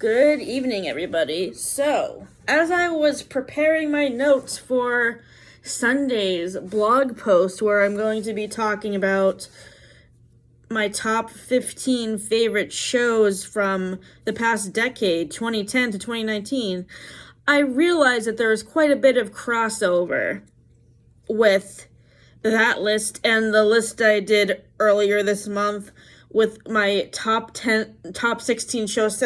Good evening, everybody. So, as I was preparing my notes for Sunday's blog post where I'm going to be talking about my top 15 favorite shows from the past decade, 2010 to 2019, I realized that there was quite a bit of crossover with that list and the list I did earlier this month with my top 16 shows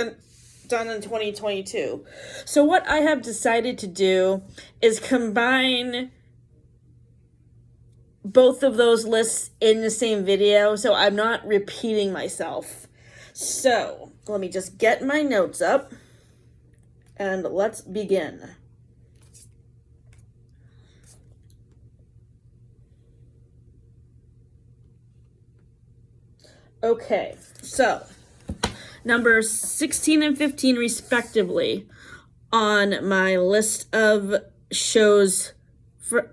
done in 2022. So what I have decided to do is combine both of those lists in the same video, so I'm not repeating myself. So let me just get my notes up and let's begin. Okay, so numbers 16 and 15 respectively on my list of shows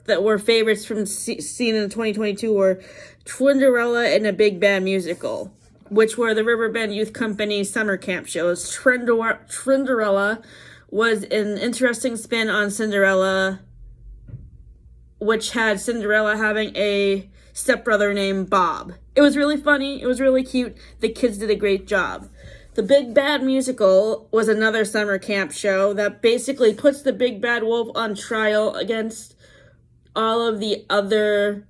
that were favorites from seen in 2022 were Twinderella and A Big Bad Musical, which were the Riverbend Youth Company summer camp shows. Twinderella was an interesting spin on Cinderella, which had Cinderella having a stepbrother named Bob. It was really funny. It was really cute. The kids did a great job. The Big Bad Musical was another summer camp show that basically puts the Big Bad Wolf on trial against all of the other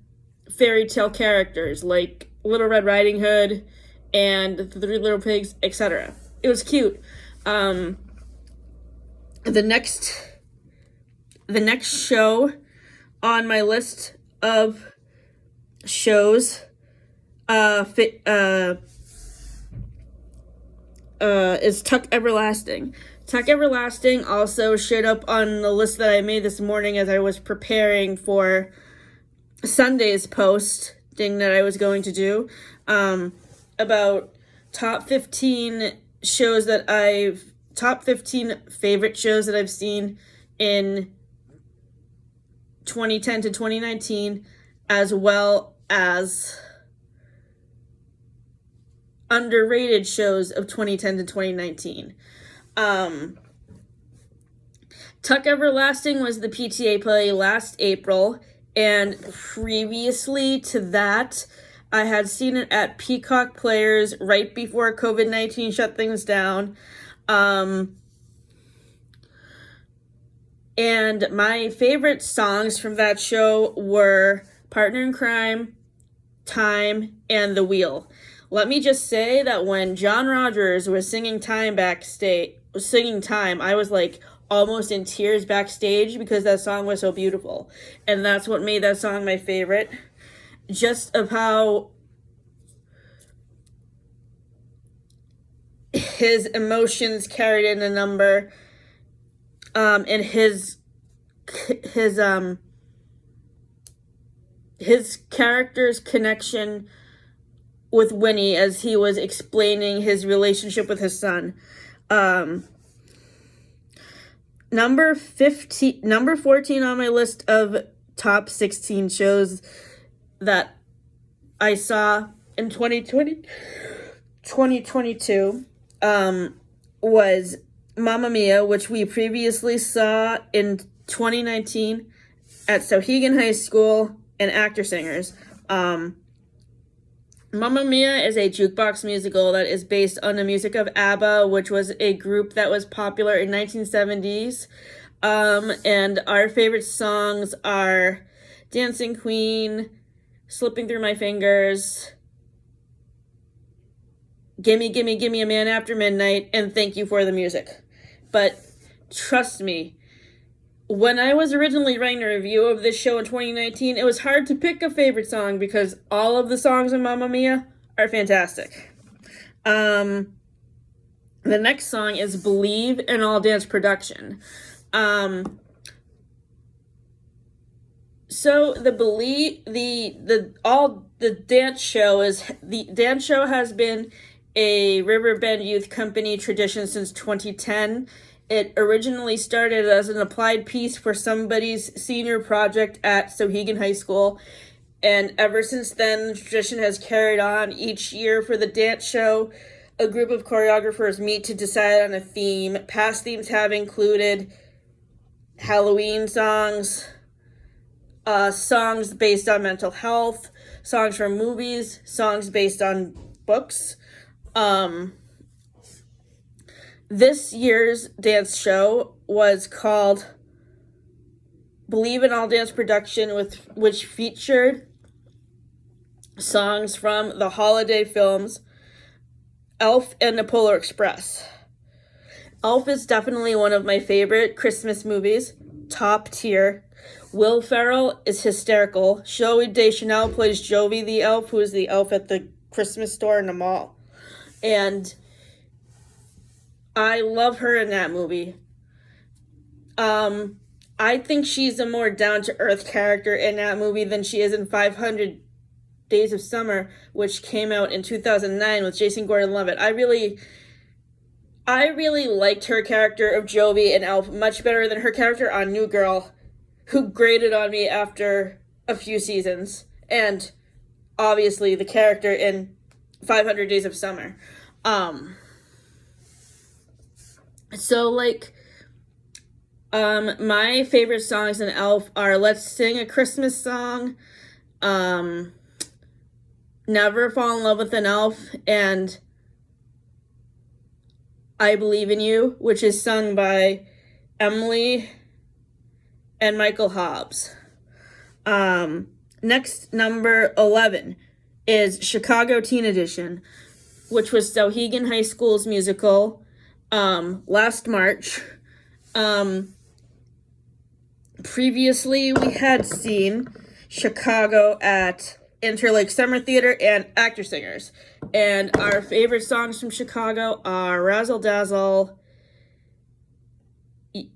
fairy tale characters like Little Red Riding Hood and the Three Little Pigs, etc. It was cute. The next show on my list of shows is Tuck Everlasting. Tuck Everlasting also showed up on the list that I made this morning as I was preparing for Sunday's posting that I was going to do about top 15 favorite shows that I've seen in 2010 to 2019, as well as underrated shows of 2010 to 2019. Tuck Everlasting was the PTA play last April, and previously to that, I had seen it at Peacock Players right before COVID-19 shut things down. And my favorite songs from that show were Partner in Crime, Time, and The Wheel. Let me just say that when John Rogers was singing Time, I was like almost in tears backstage because that song was so beautiful. And that's what made that song my favorite. Just of how his emotions carried in a number, and his character's connection with Winnie as he was explaining his relationship with his son. Number 14 on my list of top 16 shows that I saw in 2022 was Mamma Mia, which we previously saw in 2019 at Sauhegan High School and Actor Singers. Mamma Mia is a jukebox musical that is based on the music of ABBA, which was a group that was popular in 1970s. And our favorite songs are Dancing Queen, Slipping Through My Fingers, Gimme, Gimme, Gimme a Man After Midnight, and Thank You for the Music. But trust me, when I was originally writing a review of this show in 2019, it was hard to pick a favorite song because all of the songs in Mamma Mia are fantastic. The next song is Believe, an all-dance production. So the dance show has been a Riverbend Youth Company tradition since 2010. It originally started as an applied piece for somebody's senior project at Sauhegan High School, and ever since then, the tradition has carried on each year for the dance show. a group of choreographers meet to decide on a theme. Past themes have included Halloween songs, songs based on mental health, songs from movies, songs based on books. This year's dance show was called Believe in All Dance Production, which featured songs from the holiday films Elf and the Polar Express. Elf is definitely one of my favorite Christmas movies, top tier. Will Ferrell is hysterical. Zoe Deschanel plays Jovi the elf, who is the elf at the Christmas store in the mall. And I love her in that movie. I think she's a more down-to-earth character in that movie than she is in 500 Days of Summer, which came out in 2009 with Jason Gordon-Levitt. I really liked her character of Jovi and Elf much better than her character on New Girl, who grated on me after a few seasons, and obviously the character in 500 Days of Summer. My favorite songs in Elf are Let's Sing a Christmas Song, Never Fall in Love with an Elf, and I Believe in You, which is sung by Emily and Michael Hobbs. Next, number 11 is Chicago Teen Edition, which was Sauhegan High School's musical last March. Previously, we had seen Chicago at Interlake Summer Theater and Actor Singers. And our favorite songs from Chicago are Razzle Dazzle,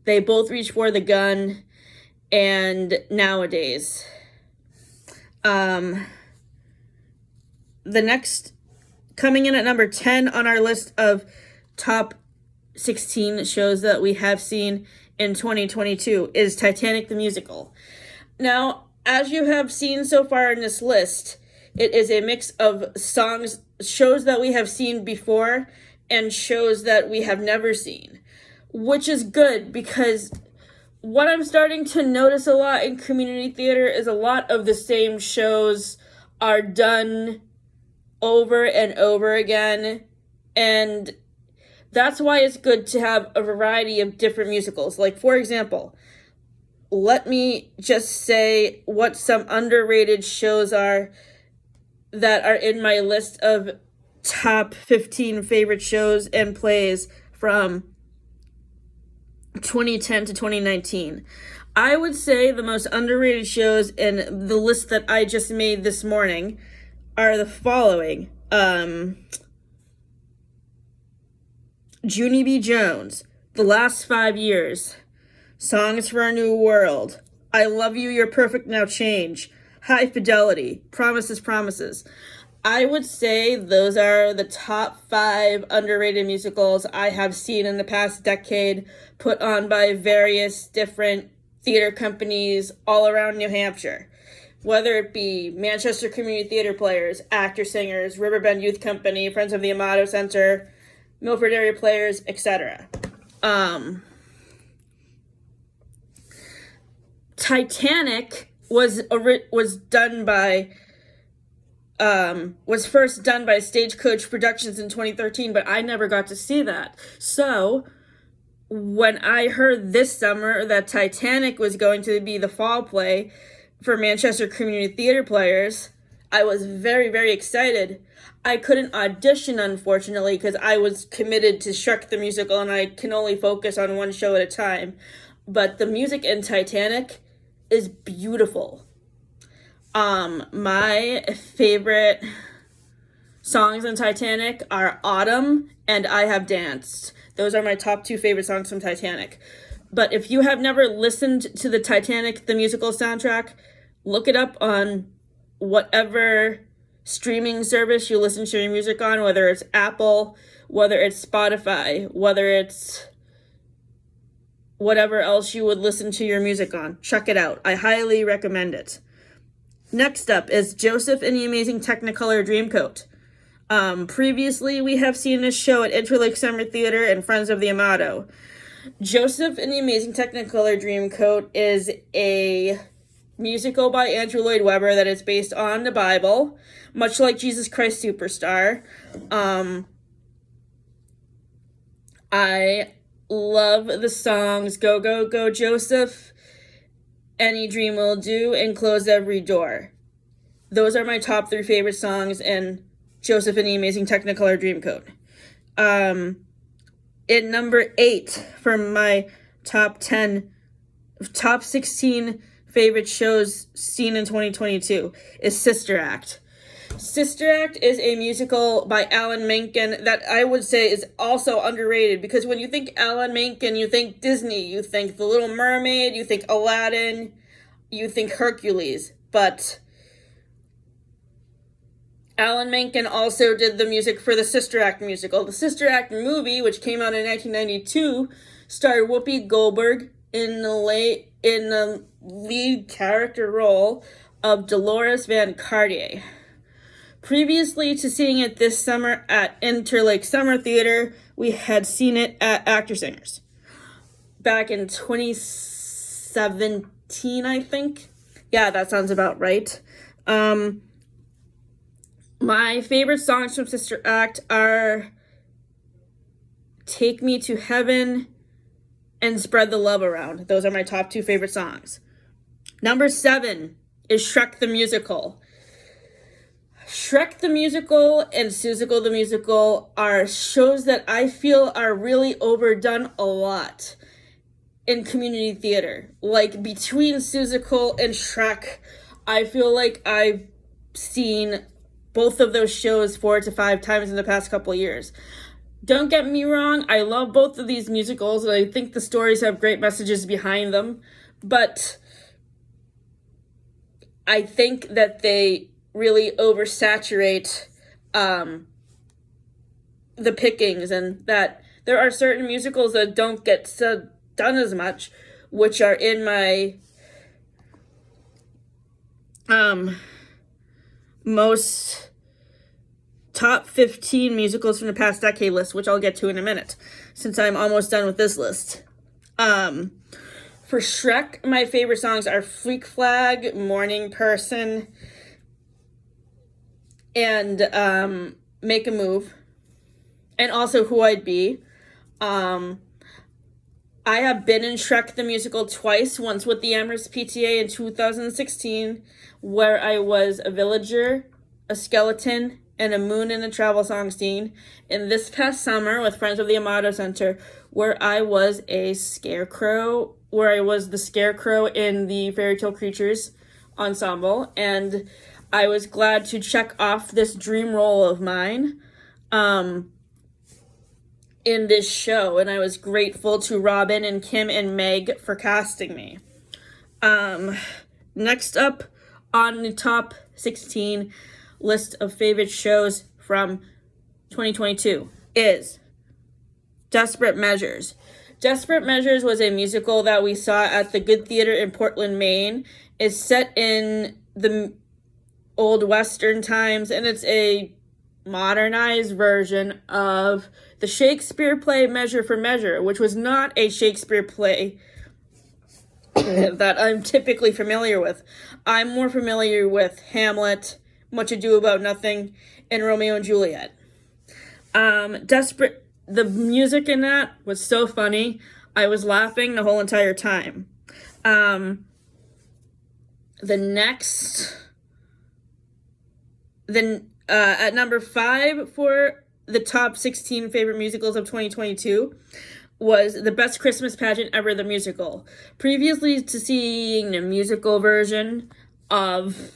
They Both Reach for the Gun, and Nowadays. The next, coming in at number 10 on our list of top 16 shows that we have seen in 2022 is Titanic the Musical. Now, as you have seen so far in this list, it is a mix of shows that we have seen before and shows that we have never seen, which is good because what I'm starting to notice a lot in community theater is a lot of the same shows are done over and over again, and that's why it's good to have a variety of different musicals. Like, for example, let me just say what some underrated shows are that are in my list of top 15 favorite shows and plays from 2010 to 2019. I would say the most underrated shows in the list that I just made this morning are the following. Junie B. Jones, The Last 5 Years, Songs for a New World, I Love You, You're Perfect, Now Change, High Fidelity, Promises, Promises. I would say those are the top 5 underrated musicals I have seen in the past decade, put on by various different theater companies all around New Hampshire. Whether it be Manchester Community Theater Players, Actor Singers, Riverbend Youth Company, Friends of the Amato Center, Milford Area Players, etc. Titanic was first done by Stagecoach Productions in 2013, but I never got to see that. So when I heard this summer that Titanic was going to be the fall play for Manchester Community Theater Players, I was very, very excited. I couldn't audition, unfortunately, because I was committed to Shrek the Musical and I can only focus on one show at a time. But the music in Titanic is beautiful. My favorite songs in Titanic are Autumn and I Have Danced. Those are my top 2 favorite songs from Titanic. But if you have never listened to the Titanic the Musical soundtrack, look it up on whatever streaming service you listen to your music on, whether it's Apple, whether it's Spotify, whether it's whatever else you would listen to your music on. Check it out. I highly recommend it. Next up is Joseph and the Amazing Technicolor Dreamcoat. Previously, we have seen this show at Interlake Summer Theater and Friends of the Amato. Joseph and the Amazing Technicolor Dreamcoat is a musical by Andrew Lloyd Webber that is based on the Bible, much like Jesus Christ Superstar. I love the songs Go, Go, Go, Joseph, Any Dream Will Do, and Close Every Door. Those are my top 3 favorite songs in Joseph and the Amazing Technicolor Dreamcoat. At number 8 for my top 16 favorite shows seen in 2022 is Sister Act. Sister Act is a musical by Alan Menken that I would say is also underrated, because when you think Alan Menken, you think Disney, you think The Little Mermaid, you think Aladdin, you think Hercules, but Alan Menken also did the music for the Sister Act musical. The Sister Act movie, which came out in 1992, starred Whoopi Goldberg in the lead character role of Dolores Van Cartier. Previously to seeing it this summer at Interlake Summer Theater, we had seen it at Actor Singers back in 2017, I think. Yeah, that sounds about right. My favorite songs from Sister Act are Take Me to Heaven and Spread the Love Around. Those are my top 2 favorite songs. Number 7 is Shrek the Musical. Shrek the Musical and Seussical the Musical are shows that I feel are really overdone a lot in community theater. Like, between Seussical and Shrek, I feel like I've seen both of those shows 4 to 5 times in the past couple of years. Don't get me wrong, I love both of these musicals, and I think the stories have great messages behind them, but I think that they really oversaturate the pickings, and that there are certain musicals that don't get done as much, which are in my most top 15 musicals from the past decade list, which I'll get to in a minute, since I'm almost done with this list. For Shrek, my favorite songs are Freak Flag, Morning Person, and Make a Move, and also Who I'd Be. I have been in Shrek the Musical twice, once with the Amherst PTA in 2016, where I was a villager, a skeleton, and a moon in the travel song scene, and this past summer with Friends of the Amato Center, where I was the scarecrow in the Fairy Tale Creatures ensemble, and I was glad to check off this dream role of mine in this show, and I was grateful to Robin and Kim and Meg for casting me. Next up on the top 16 list of favorite shows from 2022 is Desperate Measures. Desperate Measures was a musical that we saw at the Good Theater in Portland, Maine. It's set in the old Western times, and it's a modernized version of the Shakespeare play Measure for Measure, which was not a Shakespeare play that I'm typically familiar with. I'm more familiar with Hamlet, Much Ado About Nothing, and Romeo and Juliet. The music in that was so funny. I was laughing the whole entire time. At number 5 for the top 16 favorite musicals of 2022 was The Best Christmas Pageant Ever, the musical. Previously to seeing the musical version of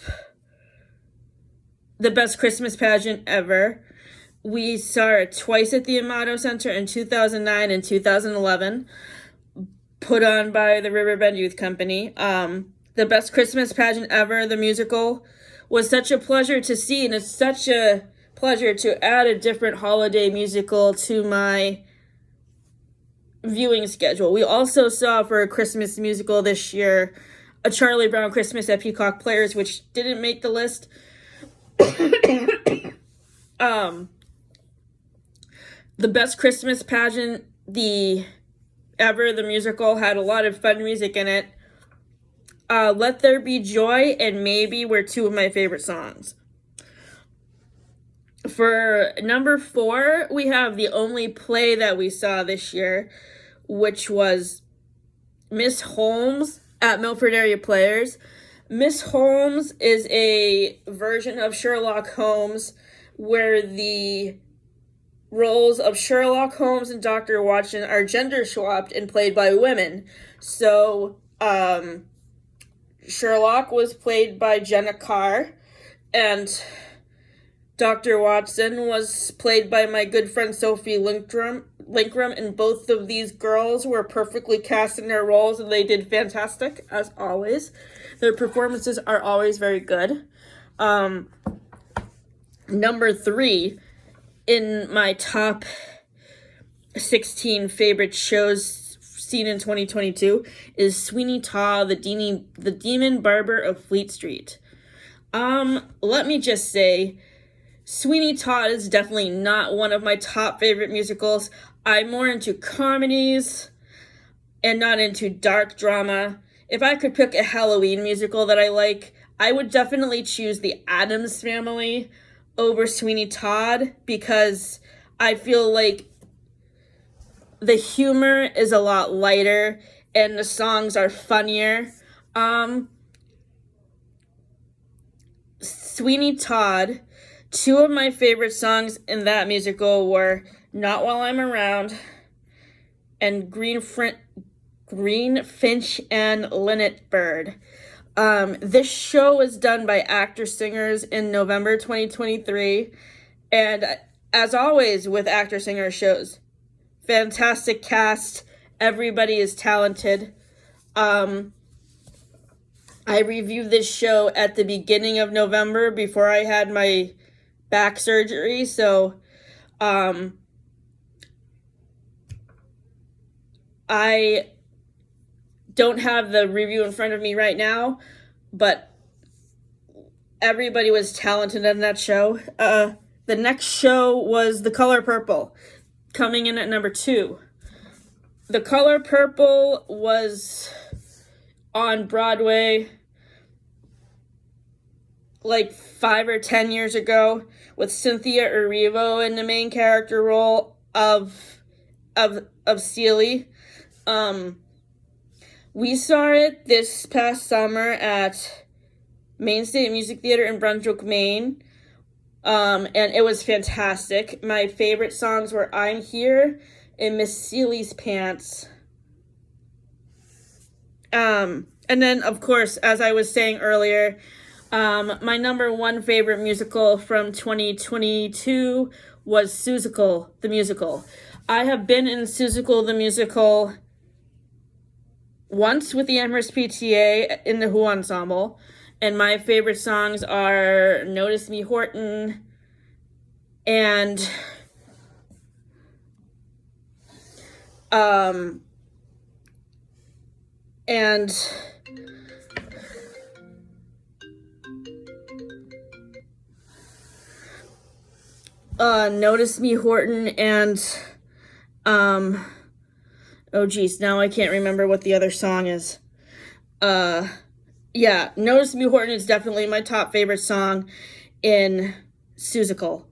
The Best Christmas Pageant Ever, we saw it twice at the Amato Center in 2009 and 2011, put on by the Riverbend Youth Company. The Best Christmas Pageant Ever, the musical, was such a pleasure to see, and it's such a pleasure to add a different holiday musical to my viewing schedule. We also saw for a Christmas musical this year A Charlie Brown Christmas at Peacock Players, which didn't make the list. The Best Christmas Pageant, the musical, had a lot of fun music in it. Let There Be Joy and Maybe were two of my favorite songs. For number 4, we have the only play that we saw this year, which was Miss Holmes at Milford Area Players. Miss Holmes is a version of Sherlock Holmes where the roles of Sherlock Holmes and Dr. Watson are gender swapped and played by women. So, Sherlock was played by Jenna Carr, and Dr. Watson was played by my good friend Sophie Linkram, and both of these girls were perfectly cast in their roles, and they did fantastic, as always. Their performances are always very good. Number 3 in my top 16 favorite shows seen in 2022 is Sweeney Todd, the Demon Barber of Fleet Street. Let me just say, Sweeney Todd is definitely not one of my top favorite musicals. I'm more into comedies and not into dark drama. If I could pick a Halloween musical that I like, I would definitely choose The Addams Family over Sweeney Todd, because I feel like the humor is a lot lighter and the songs are funnier. Sweeney Todd, two of my favorite songs in that musical were Not While I'm Around and Green Finch and Linnet Bird. This show was done by actor-singers in November 2023, and as always with actor-singer shows, fantastic cast, everybody is talented. I reviewed this show at the beginning of November before I had my back surgery, so I don't have the review in front of me right now, but everybody was talented in that show. The next show was The Color Purple, coming in at number 2. The Color Purple was on Broadway like 5 or 10 years ago with Cynthia Erivo in the main character role of Celie. We saw it this past summer at Maine State Music Theater in Brunswick, Maine, and it was fantastic. My favorite songs were I'm Here and Miss Celie's Pants. And then, of course, as I was saying earlier, my number 1 favorite musical from 2022 was Seussical, the musical. I have been in Seussical, the musical once with the Amherst PTA in the Who Ensemble, and my favorite songs are Notice Me Horton and Notice Me Horton and oh geez, now I can't remember what the other song is. Yeah, Notice Me Horton is definitely my top favorite song in Seussical.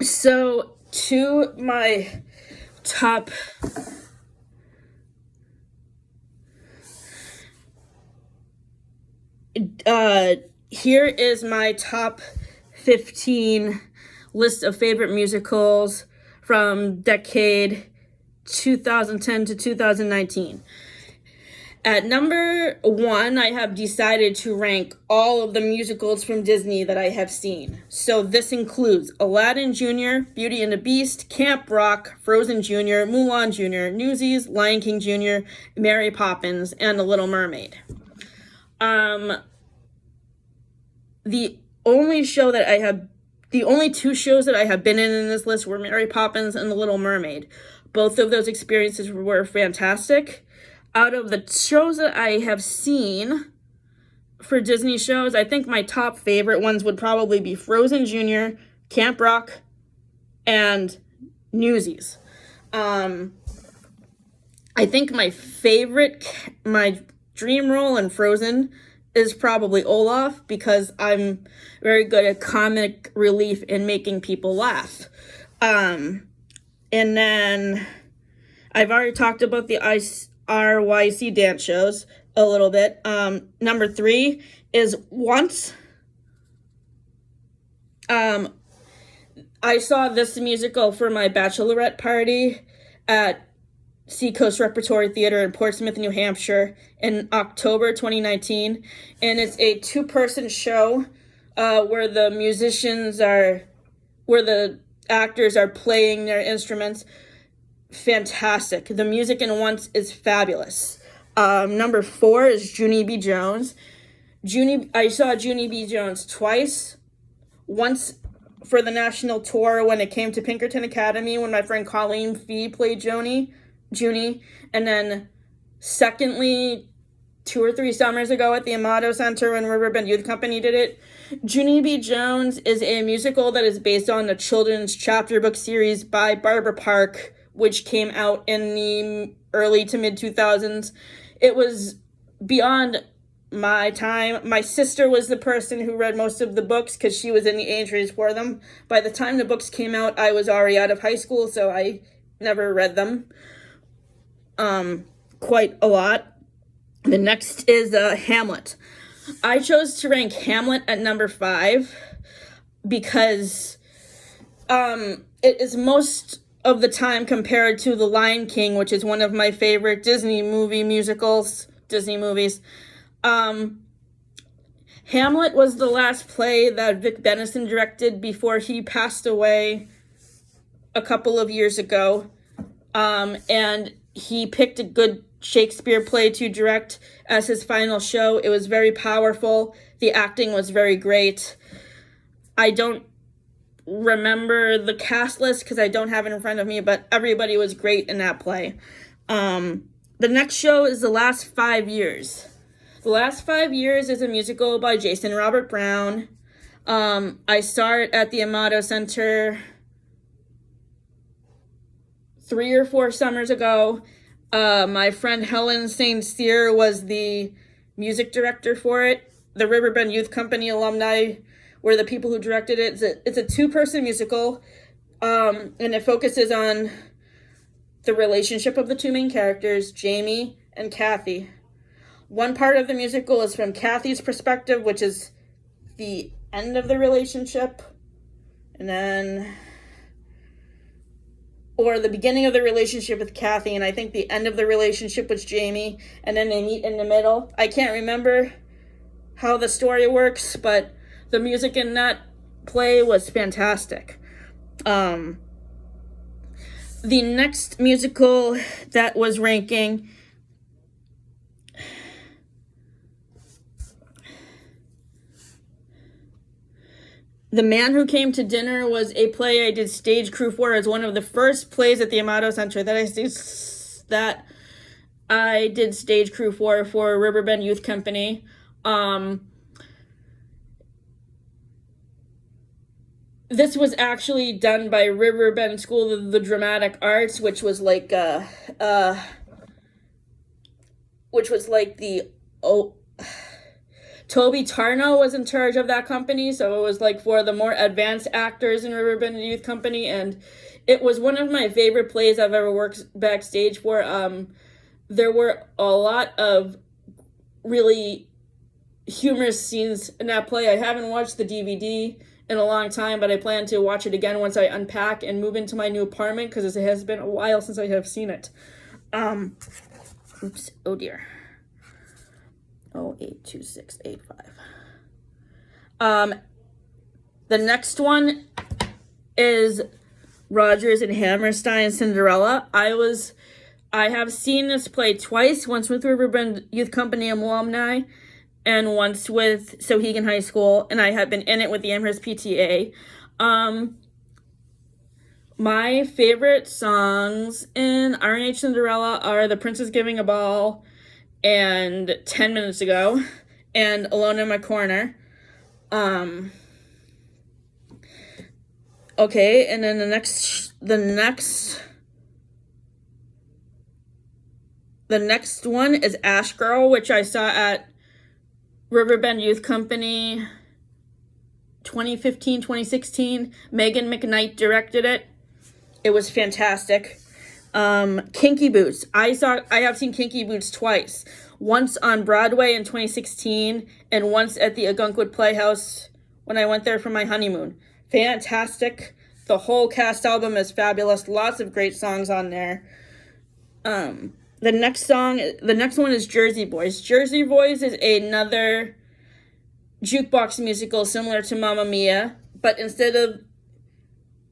So to my top here is my top 15 list of favorite musicals from decade 2010 to 2019. At number 1, I have decided to rank all of the musicals from Disney that I have seen. So this includes Aladdin Jr., Beauty and the Beast, Camp Rock, Frozen Jr., Mulan Jr., Newsies, Lion King Jr., Mary Poppins, and The Little Mermaid. The only 2 shows that I have been in this list were Mary Poppins and The Little Mermaid. Both of those experiences were fantastic. Out of the shows that I have seen for Disney shows, I think my top favorite ones would probably be Frozen Junior, Camp Rock, and Newsies. I think my dream role in Frozen is probably Olaf, because I'm very good at comic relief and making people laugh. And then I've already talked about the RYC dance shows a little bit. Number 3 is Once. I saw this musical for my bachelorette party at Seacoast Repertory Theater in Portsmouth, New Hampshire in October 2019. And it's a 2-person show where the actors are playing their instruments. Fantastic. The music in Once is fabulous. Number 4 is Junie B. Jones. I saw Junie B. Jones twice. Once for the national tour when it came to Pinkerton Academy when my friend Colleen Fee played Junie. And then secondly, 2 or 3 summers ago at the Otto Center when Riverbend Youth Company did it. Junie B. Jones is a musical that is based on the children's chapter book series by Barbara Park, which came out in the early to mid 2000s. It was beyond my time. My sister was the person who read most of the books because she was in the age range for them. By the time the books came out, I was already out of high school, so I never read them quite a lot. The next is Hamlet. I chose to rank Hamlet at number 5 because it is most of the time compared to The Lion King, which is one of my favorite Disney movies. Hamlet was the last play that Vic Benison directed before he passed away a couple of years ago. And he picked a good Shakespeare play to direct as his final show. It was very powerful. The acting was very great. I don't remember the cast list because I don't have it in front of me, but everybody was great in that play. The next show is The Last 5 Years. The Last 5 Years is a musical by Jason Robert Brown. I saw it at the Otto Center 3 or 4 summers ago. My friend Helen St. Cyr was the music director for it. The Riverbend Youth Company alumni were the people who directed it. It's a 2-person musical, and it focuses on the relationship of the 2 main characters, Jamie and Kathy. One part of the musical is from Kathy's perspective, which is the end of the relationship, or the beginning of the relationship with Kathy, and I think the end of the relationship with Jamie, and then they meet in the middle. I can't remember how the story works, but the music in that play was fantastic. The next musical that was ranking The Man Who Came to Dinner was a play I did stage crew for as one of the first plays at the Otto Center that I did stage crew for Riverbend Youth Company. This was actually done by Riverbend School of the Dramatic Arts, which was like Toby Tarnow was in charge of that company, so it was like for the more advanced actors in Riverbend Youth Company, and it was one of my favorite plays I've ever worked backstage for. There were a lot of really humorous scenes in that play. I haven't watched the DVD in a long time, but I plan to watch it again once I unpack and move into my new apartment, because it has been a while since I have seen it. Oops, oh dear. 082685. The next one is Rodgers and Hammerstein's Cinderella. I have seen this play twice, once with Riverbend Youth Company alumni and once with Sohegan High School, and I have been in it with the Amherst PTA. My favorite songs in R&H Cinderella are The Princess Giving a Ball and 10 Minutes Ago. and Alone in My Corner. Okay, and then the next one is Ash Girl, which I saw at Riverbend Youth Company 2015, 2016. Megan McKnight directed it. It was fantastic. Kinky Boots. I have seen Kinky Boots twice. Once on Broadway in 2016 and once at the Agunkwood Playhouse when I went there for my honeymoon. Fantastic. The whole cast album is fabulous. Lots of great songs on there. The next one is Jersey Boys. Jersey Boys is another jukebox musical similar to Mamma Mia, but instead of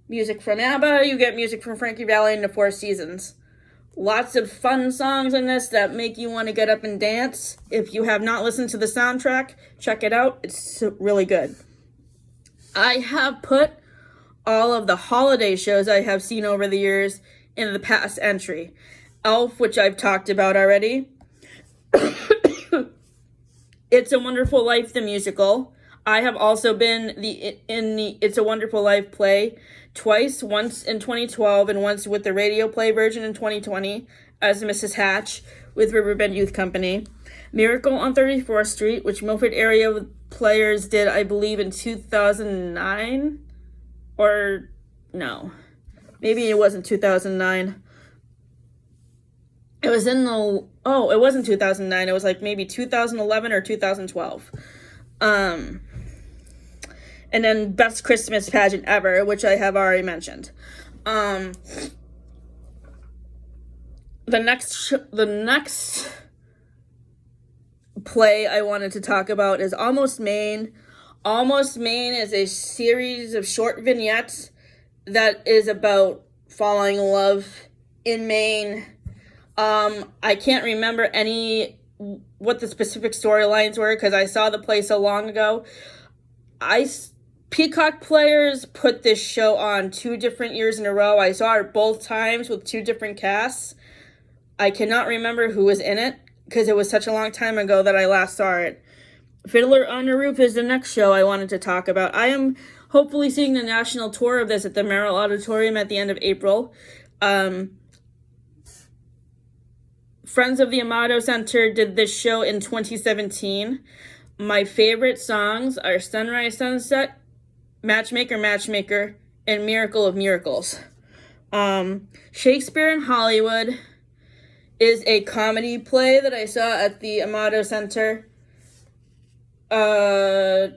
music from ABBA, you get music from Frankie Valli and the Four Seasons. Lots of fun songs in this that make you want to get up and dance. If you have not listened to the soundtrack, check it out. It's really good. I have put all of the holiday shows I have seen over the years in the past entry. Elf, which I've talked about already. It's a Wonderful Life, the musical. I have also been in the It's a Wonderful Life play twice, once in 2012 and once with the radio play version in 2020 as Mrs. Hatch with Riverbend Youth Company. Miracle on 34th Street, which Milford area players did, I believe, in 2009. Or, no. Maybe it wasn't 2009. It was in the... Oh, it wasn't 2009. It was like maybe 2011 or 2012. And then Best Christmas Pageant Ever, which I have already mentioned. The next play I wanted to talk about is Almost Maine. Almost Maine is a series of short vignettes that is about falling in love in Maine. I can't remember what the specific storylines were because I saw the play so long ago. Peacock Players put this show on 2 different years in a row. I saw it both times with 2 different casts. I cannot remember who was in it because it was such a long time ago that I last saw it. Fiddler on the Roof is the next show I wanted to talk about. I am hopefully seeing the national tour of this at the Merrill Auditorium at the end of April. Friends of the Amato Center did this show in 2017. My favorite songs are Sunrise Sunset, Matchmaker, and Miracle of Miracles. Shakespeare in Hollywood is a comedy play that I saw at the Amato Center a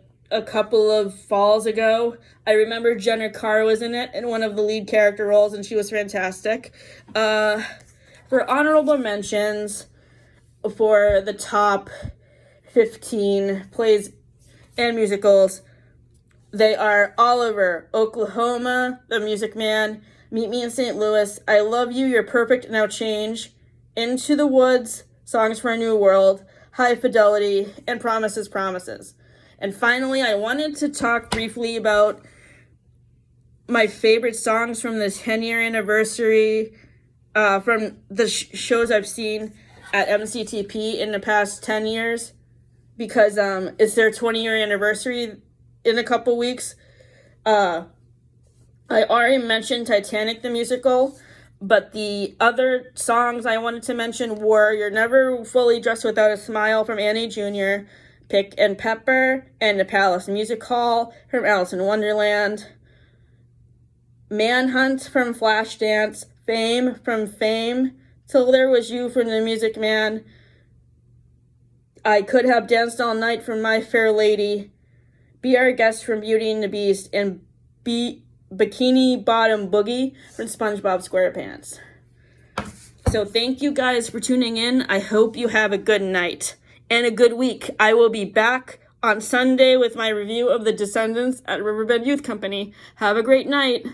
couple of falls ago. I remember Jenna Carr was in it in one of the lead character roles, and she was fantastic. For honorable mentions, for the top 15 plays and musicals, they are Oliver, Oklahoma, The Music Man, Meet Me in St. Louis, I Love You, You're Perfect, Now Change, Into the Woods, Songs for a New World, High Fidelity, and Promises, Promises. And finally, I wanted to talk briefly about my favorite songs from this 10-year anniversary, from the shows I've seen at MCTP in the past 10 years, because it's their 20-year anniversary in a couple weeks. I already mentioned Titanic the musical, but the other songs I wanted to mention were You're Never Fully Dressed Without a Smile from Annie Jr., Pick and Pepper, and the Palace Music Hall from Alice in Wonderland, Manhunt from Flashdance, Fame from Fame, Till There Was You from The Music Man, I Could Have Danced All Night from My Fair Lady, Be Our Guest from Beauty and the Beast, and Bikini Bottom Boogie from SpongeBob SquarePants. So thank you guys for tuning in. I hope you have a good night and a good week. I will be back on Sunday with my review of The Descendants at Riverbend Youth Company. Have a great night.